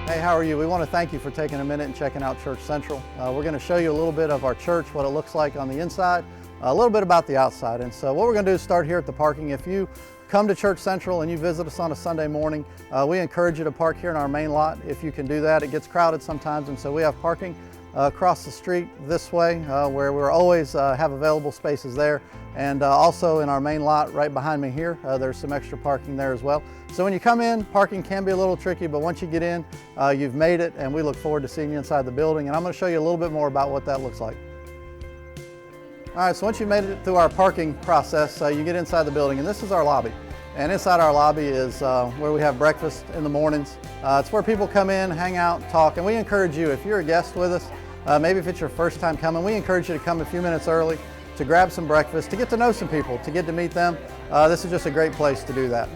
Hey, how are you? We want to thank you for taking a minute and checking out Church Central. We're going to show you a little bit of our church, what it looks like on the inside, a little bit about the outside. And so what we're going to do is start here at the parking. If you come to Church Central and you visit us on a Sunday morning, we encourage you to park here in our main lot. If you can do that, it gets crowded sometimes, and so we have parking across the street this way where we're always have available spaces there, and also in our main lot right behind me here, there's some extra parking there as well. So when you come in, parking can be a little tricky, but once you get in, you've made it, and we look forward to seeing you inside the building, and I'm going to show you a little bit more about what that looks like. All right, so once you've made it through our parking process, you get inside the building, and this is our lobby. And inside our lobby is where we have breakfast in the mornings. It's where people come in, hang out, talk, and we encourage you, if you're a guest with us, maybe if it's your first time coming, we encourage you to come a few minutes early to grab some breakfast, to get to know some people, to get to meet them. This is just a great place to do that.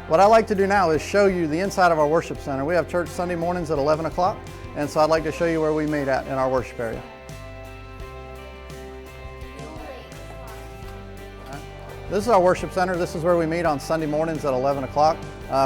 What I like to do now is show you the inside of our worship center. We have church Sunday mornings at 11 o'clock, and so I'd like to show you where we meet at in our worship area. This is our worship center. This is where we meet on Sunday mornings at 11 o'clock.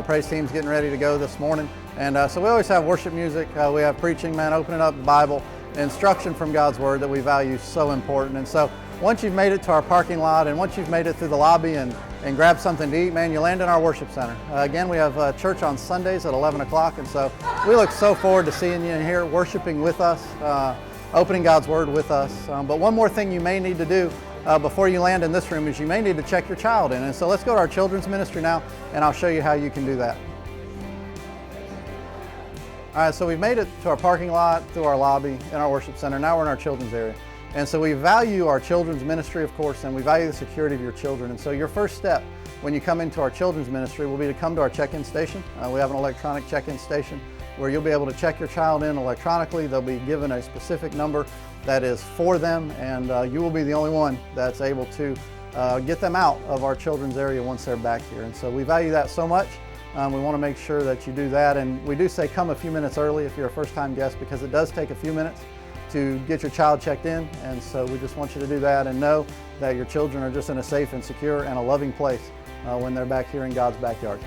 Praise team's getting ready to go this morning. And so we always have worship music. We have preaching, man, opening up the Bible, instruction from God's Word that we value so important. And so once you've made it to our parking lot and once you've made it through the lobby and grabbed something to eat, man, you land in our worship center. Again, we have church on Sundays at 11 o'clock. And so we look so forward to seeing you in here, worshiping with us, opening God's Word with us. But one more thing you may need to do before you land in this room is you may need to check your child in. And so let's go to our children's ministry now, and I'll show you how you can do that. All right, so we've made it to our parking lot, through our lobby, in our worship center. Now we're in our children's area. And so we value our children's ministry, of course, and we value the security of your children. And so your first step when you come into our children's ministry will be to come to our check-in station. We have an electronic check-in station where you'll be able to check your child in electronically. They'll be given a specific number that is for them, and you will be the only one that's able to get them out of our children's area once they're back here. And so we value that so much. We want to make sure that you do that, and we do say come a few minutes early if you're a first-time guest, because it does take a few minutes to get your child checked in, and so we just want you to do that and know that your children are just in a safe and secure and a loving place when they're back here in God's backyard.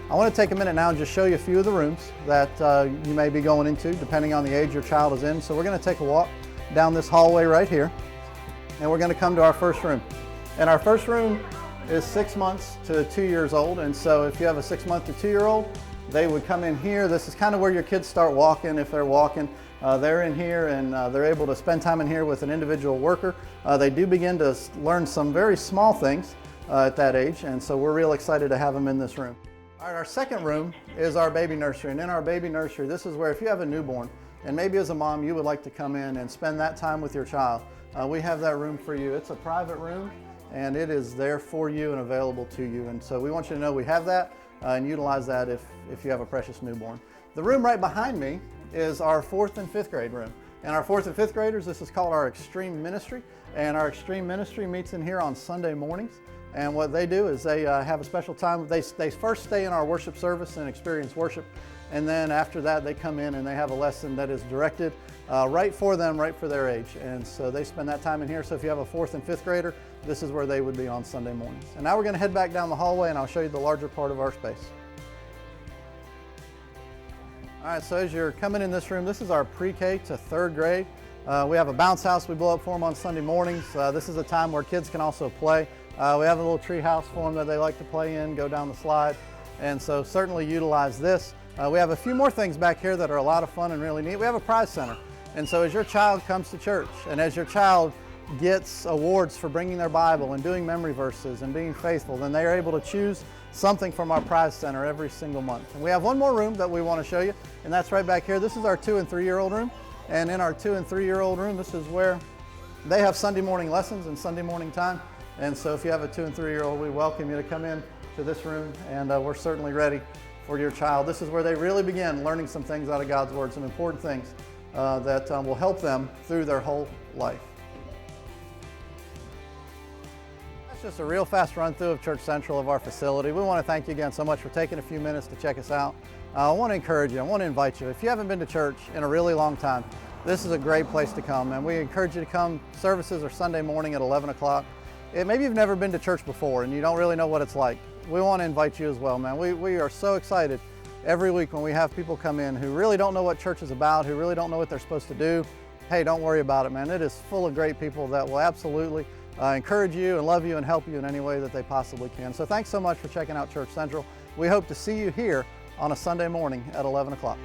I want to take a minute now and just show you a few of the rooms that you may be going into depending on the age your child is in. So we're going to take a walk down this hallway right here, and we're going to come to our first room. And our first room is 6 months to 2 years old, and so if you have a 6-month to 2-year-old, they would come in here. This is kind of where your kids start walking. If they're walking, they're in here, and they're able to spend time in here with an individual worker. They do begin to learn some very small things at that age, and so we're real excited to have them in this room. All right, our second room is our baby nursery, and in our baby nursery, this is where if you have a newborn, and maybe as a mom you would like to come in and spend that time with your child, we have that room for you. It's a private room, and it is there for you and available to you. And so we want you to know we have that and utilize that if you have a precious newborn. The room right behind me is our 4th and 5th grade room. And our 4th and 5th graders, this is called our Extreme Ministry. And our Extreme Ministry meets in here on Sunday mornings. And what they do is they have a special time. They first stay in our worship service and experience worship. And then after that, they come in and they have a lesson that is directed right for them, right for their age. And so they spend that time in here. So if you have a 4th and 5th grader, this is where they would be on Sunday mornings. And now we're going to head back down the hallway, and I'll show you the larger part of our space. All right, so as you're coming in this room, this is our pre-K to 3rd grade. We have a bounce house we blow up for them on Sunday mornings. This is a time where kids can also play. We have a little tree house for them that they like to play in, go down the slide. And so certainly utilize this. We have a few more things back here that are a lot of fun and really neat. We have a prize center. And so as your child comes to church, and as your child gets awards for bringing their Bible and doing memory verses and being faithful, then they are able to choose something from our prize center every single month. And we have one more room that we want to show you, and that's right back here. This is our 2- and 3-year-old room. And in our 2- and 3-year-old room, this is where they have Sunday morning lessons and Sunday morning time. And so if you have a 2- and 3-year-old, we welcome you to come in to this room, and we're certainly ready for your child. This is where they really begin learning some things out of God's Word, some important things that will help them through their whole life. That's just a real fast run through of Church Central, of our facility. We want to thank you again so much for taking a few minutes to check us out. I want to encourage you, I want to invite you. If you haven't been to church in a really long time, this is a great place to come, and we encourage you to come. Services are Sunday morning at 11 o'clock. Maybe you've never been to church before and you don't really know what it's like. We want to invite you as well, man. We are so excited every week when we have people come in who really don't know what church is about, who really don't know what they're supposed to do, hey, don't worry about it, man. It is full of great people that will absolutely encourage you and love you and help you in any way that they possibly can. So thanks so much for checking out Church Central. We hope to see you here on a Sunday morning at 11 o'clock.